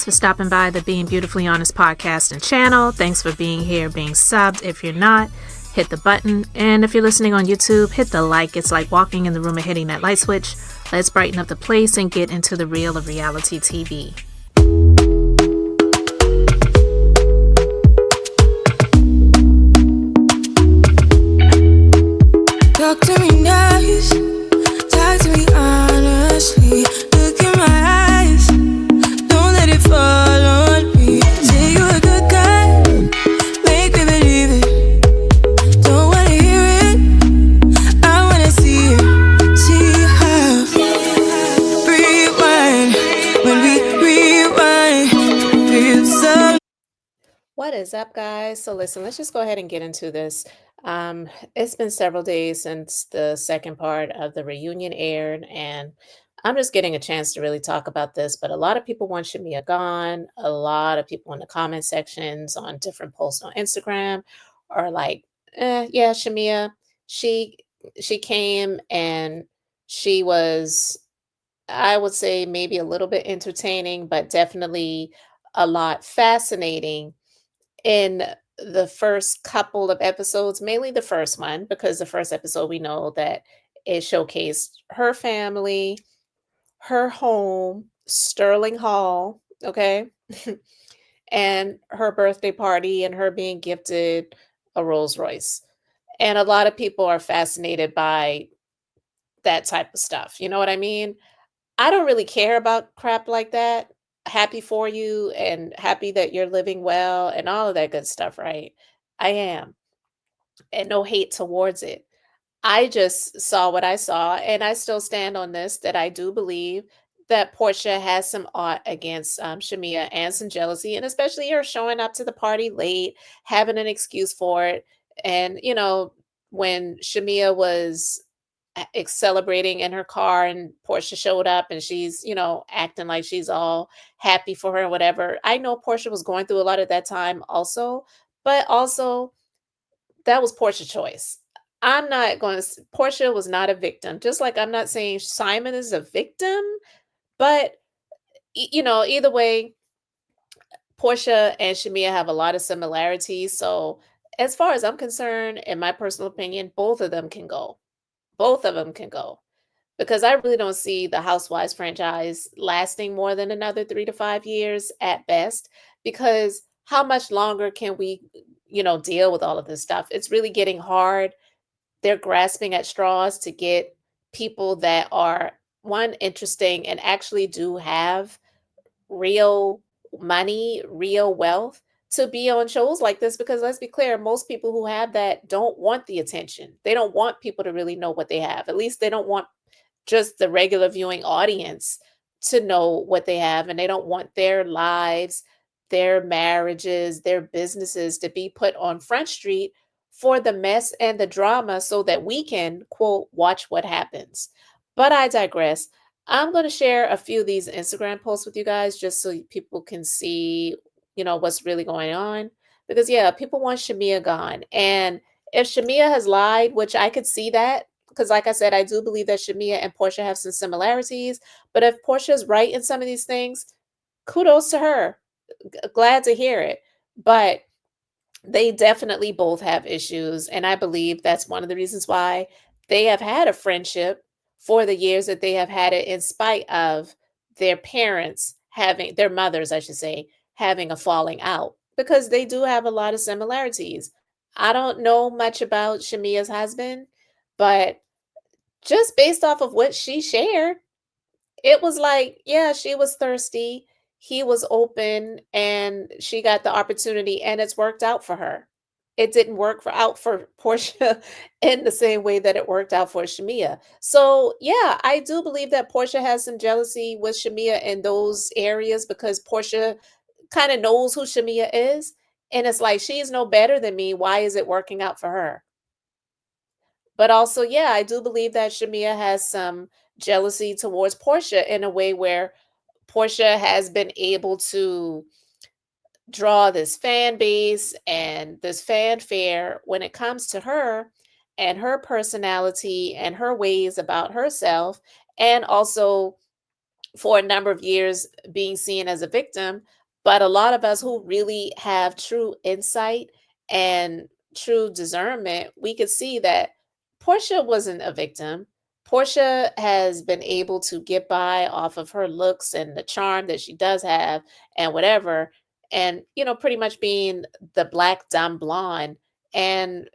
for stopping by the Being Beautifully Honest podcast and channel. Thanks for being here, being subbed. If you're not, hit the button. And if you're listening on YouTube, hit the like. It's like walking in the room and hitting that light switch. Let's brighten up the place and get into the real of reality TV. Talk to me nice, talk to me honestly. Look in my eyes, don't let it fall on me. Say you a good guy, make me believe it. Don't wanna hear it, I wanna see it. See how rewind, when we rewind, feel so. What is up, guys? So listen, let's just go ahead and get into this. It's been several days since the second part of the reunion aired, and I'm just getting a chance to really talk about this. But a lot of people want Shamia gone. A lot of people in the comment sections on different posts on Instagram are like, yeah, Shamia, she she came and she was, I would say, maybe a little bit entertaining, but definitely a lot fascinating in the first couple of episodes, mainly the first one, because the first episode we know that it showcased her family, her home, Sterling Hall, okay, and her birthday party and her being gifted a Rolls Royce. And a lot of people are fascinated by that type of stuff. You know what I mean? I don't really care about crap like that. Happy for you and happy that you're living well and all of that good stuff, right? I am. And no hate towards it. I just saw what I saw, and I still stand on this that I do believe that Portia has some ought against Shamia and some jealousy, and especially her showing up to the party late, having an excuse for it. And, when Shamia was celebrating in her car and Portia showed up and she's, acting like she's all happy for her or whatever. I know Portia was going through a lot at that time also, but also that was Portia's choice. I'm not going to, Portia was not a victim. Just like I'm not saying Simon is a victim, but either way, Portia and Shamia have a lot of similarities. So as far as I'm concerned, in my personal opinion, both of them can go. Both of them can go. Because I really don't see the Housewives franchise lasting more than another 3 to 5 years at best. Because how much longer can we, deal with all of this stuff? It's really getting hard. They're grasping at straws to get people that are, one, interesting and actually do have real money, real wealth to be on shows like this. Because let's be clear, most people who have that don't want the attention. They don't want people to really know what they have. At least they don't want just the regular viewing audience to know what they have, and they don't want their lives, their marriages, their businesses to be put on Front Street for the mess and the drama so that we can, quote, watch what happens. But I digress. I'm going to share a few of these Instagram posts with you guys just so people can see, what's really going on. Because, yeah, people want Shamia gone. And if Shamia has lied, which I could see that, because like I said, I do believe that Shamia and Portia have some similarities. But if Portia is right in some of these things, kudos to her. Glad to hear it. But they definitely both have issues. And I believe that's one of the reasons why they have had a friendship for the years that they have had it, in spite of their parents having, their mothers, I should say, having a falling out, because they do have a lot of similarities. I don't know much about Shamia's husband, but just based off of what she shared, it was like, yeah, she was thirsty. He was open and she got the opportunity and it's worked out for her. It didn't work out for Portia in the same way that it worked out for Shamia. So, yeah, I do believe that Portia has some jealousy with Shamia in those areas because Portia kind of knows who Shamia is. And it's like, she's no better than me. Why is it working out for her? But also, yeah, I do believe that Shamia has some jealousy towards Portia in a way where Portia has been able to draw this fan base and this fanfare when it comes to her and her personality and her ways about herself, and also for a number of years being seen as a victim. But a lot of us who really have true insight and true discernment, we could see that Portia wasn't a victim. Portia has been able to get by off of her looks and the charm that she does have and whatever. And, pretty much being the black dumb blonde. And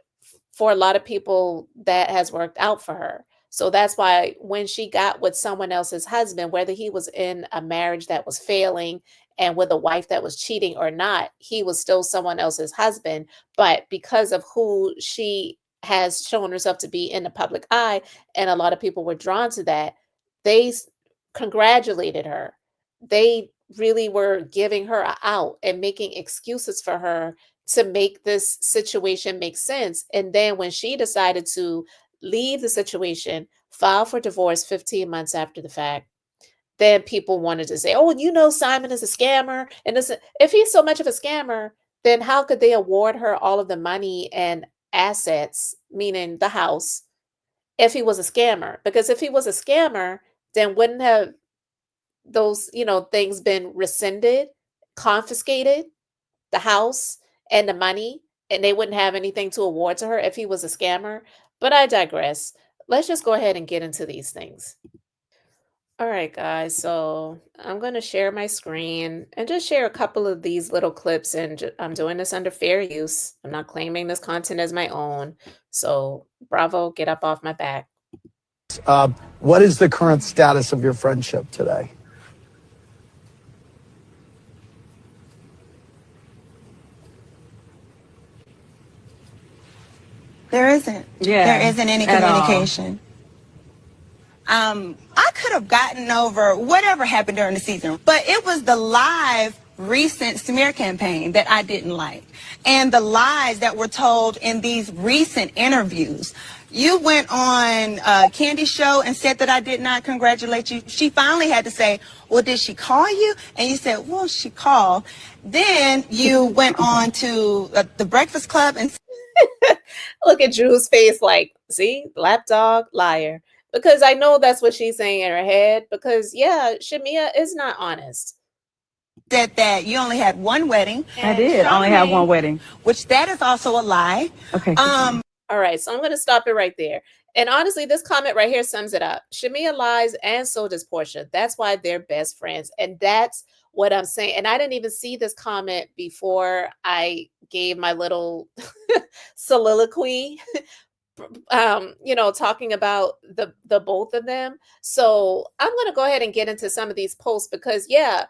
for a lot of people, that has worked out for her. So that's why when she got with someone else's husband, whether he was in a marriage that was failing and with a wife that was cheating or not, he was still someone else's husband. But because of who she has shown herself to be in the public eye, and a lot of people were drawn to that, they congratulated her. They really were giving her a out and making excuses for her to make this situation make sense. And then when she decided to leave the situation, file for divorce 15 months after the fact, then people wanted to say, "Oh, Simon is a scammer." And this, if he's so much of a scammer, then how could they award her all of the money and assets, meaning the house, if he was a scammer? Because if he was a scammer, then wouldn't have those, things been rescinded, confiscated, the house and the money, and they wouldn't have anything to award to her if he was a scammer? But I digress. Let's just go ahead and get into these things. All right, guys. So I'm going to share my screen and just share a couple of these little clips. And I'm doing this under fair use. I'm not claiming this content as my own. So, bravo, get up off my back. What is the current status of your friendship today? There isn't. Yeah, There isn't any at all. communication. I could have gotten over whatever happened during the season, but it was the live recent smear campaign that I didn't like. And the lies that were told in these recent interviews. You went on Candy's show and said that I did not congratulate you. She finally had to say, well, did she call you? And you said, well, she called. Then you went on to the Breakfast Club and Look at Drew's face like, see, lapdog, liar. Because I know that's what she's saying in her head. Because, yeah, Shamia is not honest. said that you only had one wedding. I did only have one wedding. Which that is also a lie. Okay. All right, so I'm going to stop it right there. And honestly, this comment right here sums it up. Shamia lies, and so does Porsha. That's why they're best friends. And that's what I'm saying. And I didn't even see this comment before I gave my little soliloquy, talking about the both of them. So I'm going to go ahead and get into some of these posts because, yeah,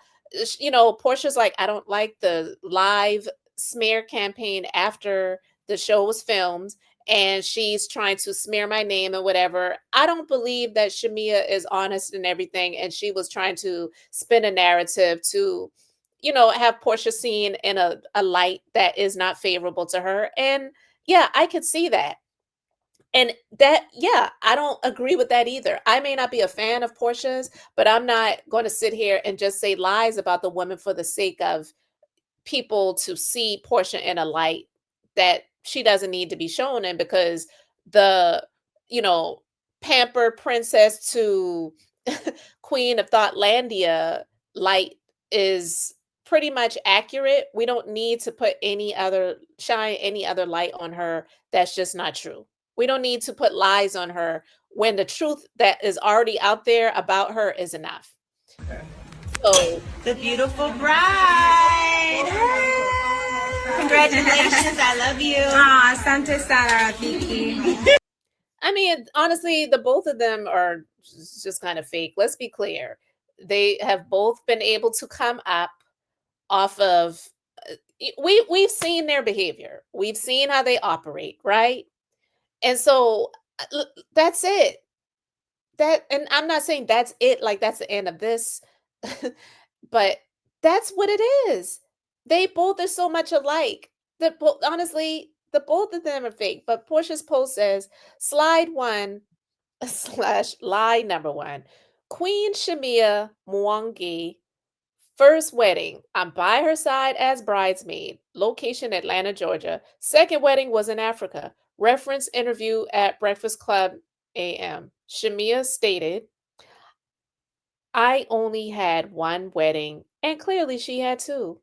Portia's like, I don't like the live smear campaign after the show was filmed, and she's trying to smear my name and whatever. I don't believe that Shamia is honest in everything, and she was trying to spin a narrative to, have Portia seen in a light that is not favorable to her. And yeah, I could see that. And that, yeah, I don't agree with that either. I may not be a fan of Portia's, but I'm not going to sit here and just say lies about the woman for the sake of people to see Portia in a light that she doesn't need to be shown in, because the, you know, pamper princess to queen of Thoughtlandia light is pretty much accurate. We don't need to put shine any other light on her that's just not true. We don't need to put lies on her when the truth that is already out there about her is enough. So the beautiful bride. Congratulations, I love you. Asante Sara, Tiki. I mean, honestly, the both of them are just kind of fake. Let's be clear. They have both been able to come up off of we've seen their behavior. We've seen how they operate, right? And so that's it. And I'm not saying that's it, like that's the end of this, but that's what it is. They both are so much alike. Honestly, the both of them are fake. But Portia's post says, slide one slash lie number one. Queen Shamea Morton, first wedding. I'm by her side as bridesmaid. Location Atlanta, Georgia. Second wedding was in Africa. Reference interview at Breakfast Club AM. Shamia stated, I only had one wedding, and clearly she had two.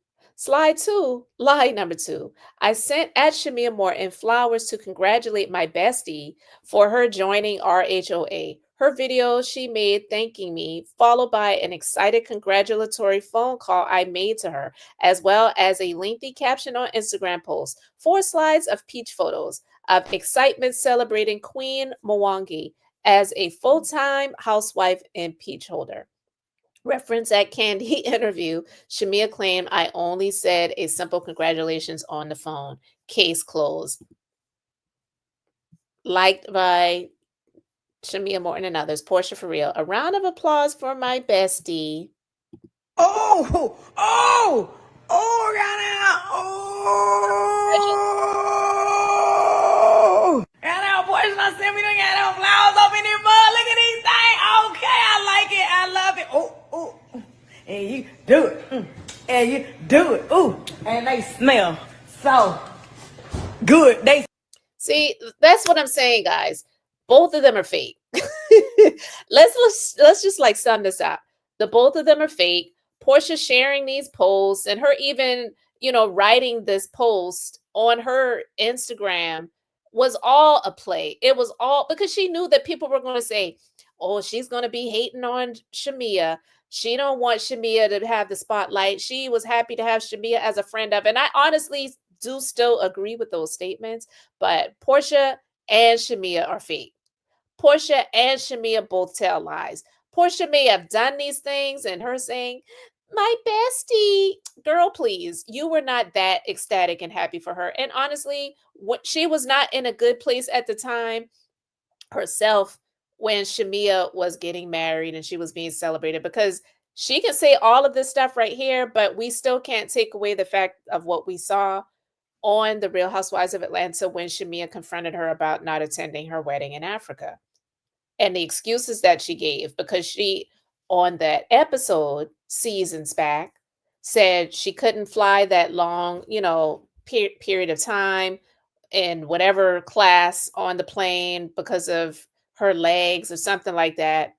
Lie number two. I sent at Shamea Morton flowers to congratulate my bestie for her joining RHOA. Her video she made thanking me, followed by an excited congratulatory phone call I made to her, as well as a lengthy caption on Instagram post. 4 slides of peach photos of excitement celebrating Queen Mwangi as a full-time housewife and peach holder. Reference at Candy interview, Shamia claimed I only said a simple congratulations on the phone. Case closed. Liked by Shamia Morton and others. Porsha for real. A round of applause for my bestie. Oh, oh, oh, Ghana, oh. Ghana, Porsha sent me to get them flowers up in the mud. Look at these things. Okay, I like it. I love it. Oh, oh. And you do it. And you do it. Ooh. And they smell so good. They See, that's what I'm saying, guys. Both of them are fake. let's just like sum this up. The both of them are fake. Portia sharing these posts and her even, writing this post on her Instagram was all a play. It was all because she knew that people were going to say, "Oh, she's going to be hating on Shamia. She don't want Shamia to have the spotlight. She was happy to have Shamia as a friend of." And I honestly do still agree with those statements, but Portia and Shamia are fake. Portia and Shamia both tell lies. Portia may have done these things and her saying, "My bestie." Girl, please. You were not that ecstatic and happy for her. And honestly, what she was not in a good place at the time herself when Shamia was getting married and she was being celebrated because she can say all of this stuff right here, but we still can't take away the fact of what we saw on the Real Housewives of Atlanta when Shamia confronted her about not attending her wedding in Africa and the excuses that she gave because she on that episode seasons back said she couldn't fly that long, period of time in whatever class on the plane because of her legs or something like that.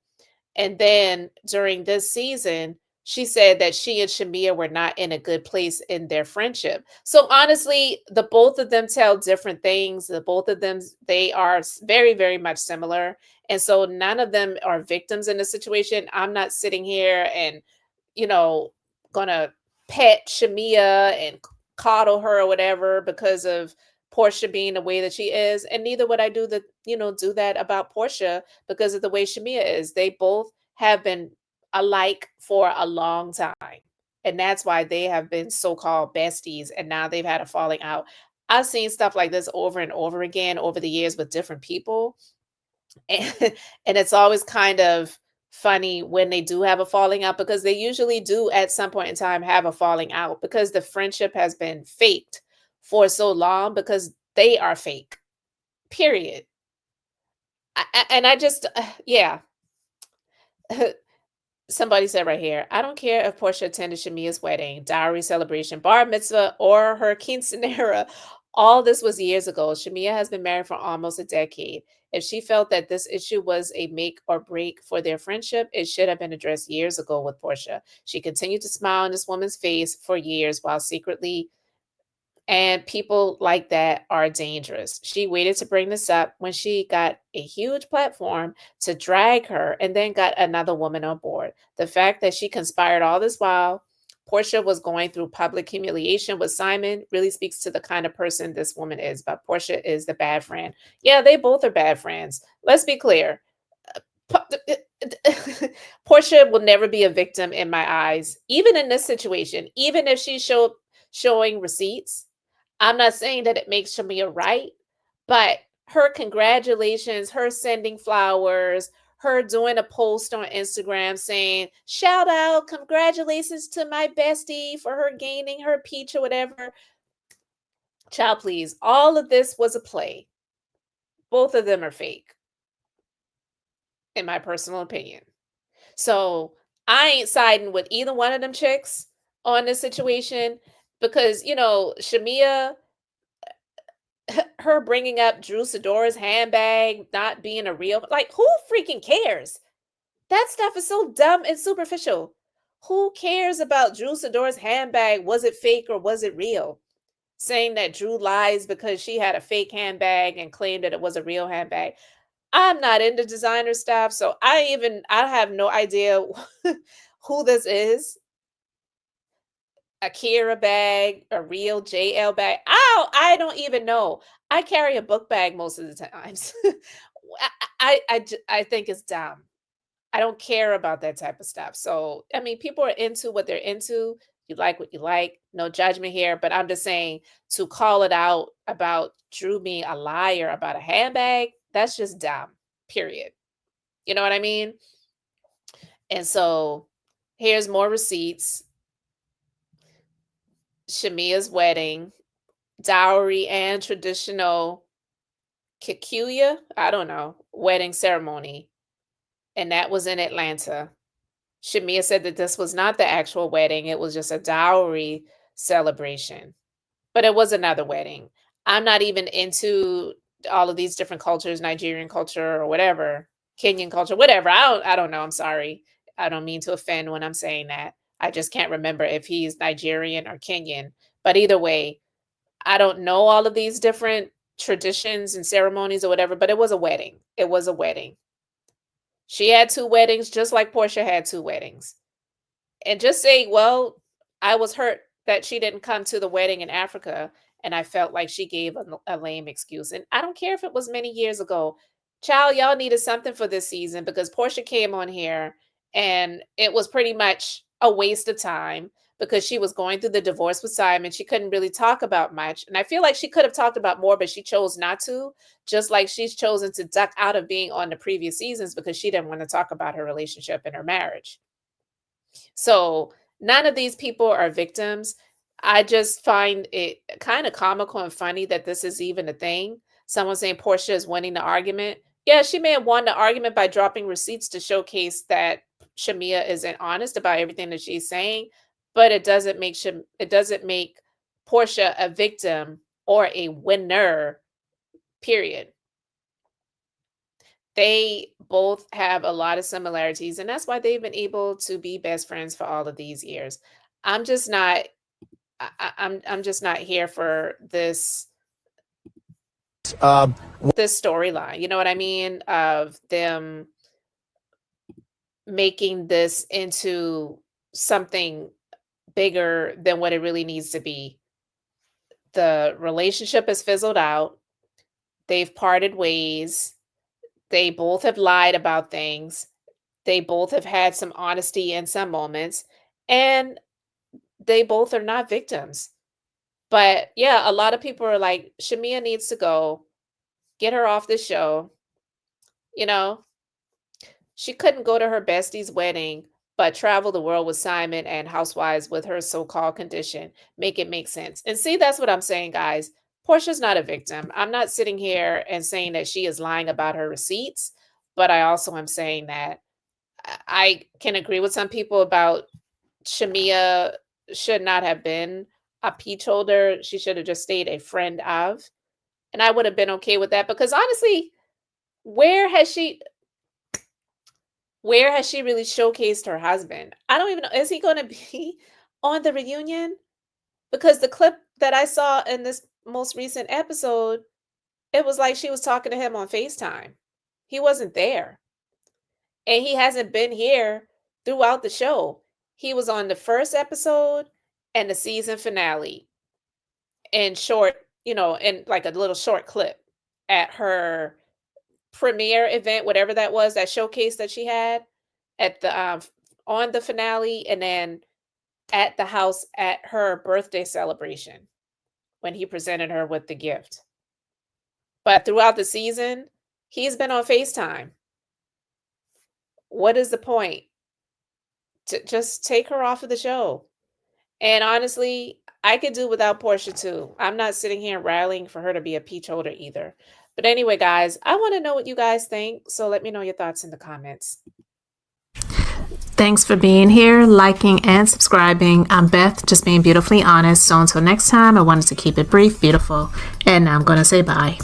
And then during this season, she said that she and Shamia were not in a good place in their friendship. So honestly, the both of them tell different things. The both of them, they are very, very much similar. And so none of them are victims in the situation. I'm not sitting here and, you know, gonna pet Shamia and coddle her or whatever because of Portia being the way that she is. And neither would I do that about Portia because of the way Shamia is. They both have been alike for a long time. And that's why they have been so-called besties and now they've had a falling out. I've seen stuff like this over and over again over the years with different people. And, and it's always kind of funny when they do have a falling out because they usually do at some point in time have a falling out because the friendship has been faked for so long because they are fake. Period. And I just yeah. Somebody said right here, I don't care if Portia attended Shamia's wedding, dowry celebration, bar mitzvah, or her quinceanera. All this was years ago. Shamia has been married for almost a decade. If she felt that this issue was a make or break for their friendship, it should have been addressed years ago with Portia. She continued to smile in this woman's face for years while secretly and people like that are dangerous. She waited to bring this up when she got a huge platform to drag her and then got another woman on board. The fact that she conspired all this while Portia was going through public humiliation with Simon really speaks to the kind of person this woman is. But Portia is the bad friend. Yeah, they both are bad friends. Let's be clear. Portia will never be a victim in my eyes, even in this situation, even if she's showing receipts. I'm not saying that it makes Shamia right, but her congratulations, her sending flowers, her doing a post on Instagram saying, shout out, congratulations to my bestie for her gaining her peach or whatever. Child, please. All of this was a play. Both of them are fake, in my personal opinion. So I ain't siding with either one of them chicks on this situation because, Shamia her bringing up Drew Sidora's handbag not being a real like who freaking cares? That stuff is so dumb and superficial. Who cares about Drew Sidor's handbag? Was it fake or was it real? Saying that Drew lies because she had a fake handbag and claimed that it was a real handbag. I'm not into designer stuff, so I have no idea who this is. A Kira bag, a real JL bag. I don't even know. I carry a book bag most of the times. I think it's dumb. I don't care about that type of stuff. So, I mean, people are into what they're into. You like what you like. No judgment here, but I'm just saying to call it out about Drew being a liar about a handbag, that's just dumb. Period. You know what I mean? And so here's more receipts. Shamia's wedding, dowry and traditional Kikuya, I don't know, wedding ceremony. And that was in Atlanta. Shamia said that this was not the actual wedding, it was just a dowry celebration. But it was another wedding. I'm not even into all of these different cultures, Nigerian culture or whatever, Kenyan culture, whatever. I don't know, I'm sorry. I don't mean to offend when I'm saying that. I just can't remember if he's Nigerian or Kenyan. But either way, I don't know all of these different traditions and ceremonies or whatever, but it was a wedding. It was a wedding. She had 2 weddings just like Porsha had 2 weddings. And just say, well, I was hurt that she didn't come to the wedding in Africa, and I felt like she gave a lame excuse. And I don't care if it was many years ago. Child, y'all needed something for this season because Porsha came on here and it was pretty much a waste of time because she was going through the divorce with Simon. She couldn't really talk about much. And I feel like she could have talked about more, but she chose not to, just like she's chosen to duck out of being on the previous seasons because she didn't want to talk about her relationship and her marriage. So none of these people are victims. I just find it kind of comical and funny that this is even a thing. Someone saying Porsha is winning the argument. Yeah, she may have won the argument by dropping receipts to showcase that Shamia isn't honest about everything that she's saying, but it doesn't make Porsha a victim or a winner, period. They both have a lot of similarities, and that's why they've been able to be best friends for all of these years. I'm just not I'm just not here for this this storyline. You know what I mean? Of them making this into something bigger than what it really needs to be. The relationship has fizzled out. They've parted ways. They both have lied about things. They both have had some honesty in some moments, and they both are not victims. But yeah, a lot of people are like, Shamia needs to go. Get her off the show. You know, she couldn't go to her bestie's wedding, but travel the world with Simon and Housewives with her so-called condition. Make it make sense. And see, that's what I'm saying, guys. Portia's not a victim. I'm not sitting here and saying that she is lying about her receipts, but I also am saying that I can agree with some people about Shamia should not have been a peach holder. She should have just stayed a friend of. And I would have been okay with that because honestly, where has she really showcased her husband? I don't even know. Is he going to be on the reunion? Because the clip that I saw in this most recent episode, it was like she was talking to him on FaceTime. He wasn't there. And he hasn't been here throughout the show. He was on the first episode and the season finale in short, in like a little short clip at her premiere event, whatever that was, that showcase that she had at the on the finale, and then at the house at her birthday celebration when he presented her with the gift. But throughout the season, he's been on FaceTime. What is the point? To just take her off of the show. And honestly, I could do without Porsha too. I'm not sitting here rallying for her to be a peach holder either. But anyway, guys, I want to know what you guys think. So let me know your thoughts in the comments. Thanks for being here, liking, and subscribing. I'm Beth, just being beautifully honest. So until next time, I wanted to keep it brief, beautiful, and I'm going to say bye.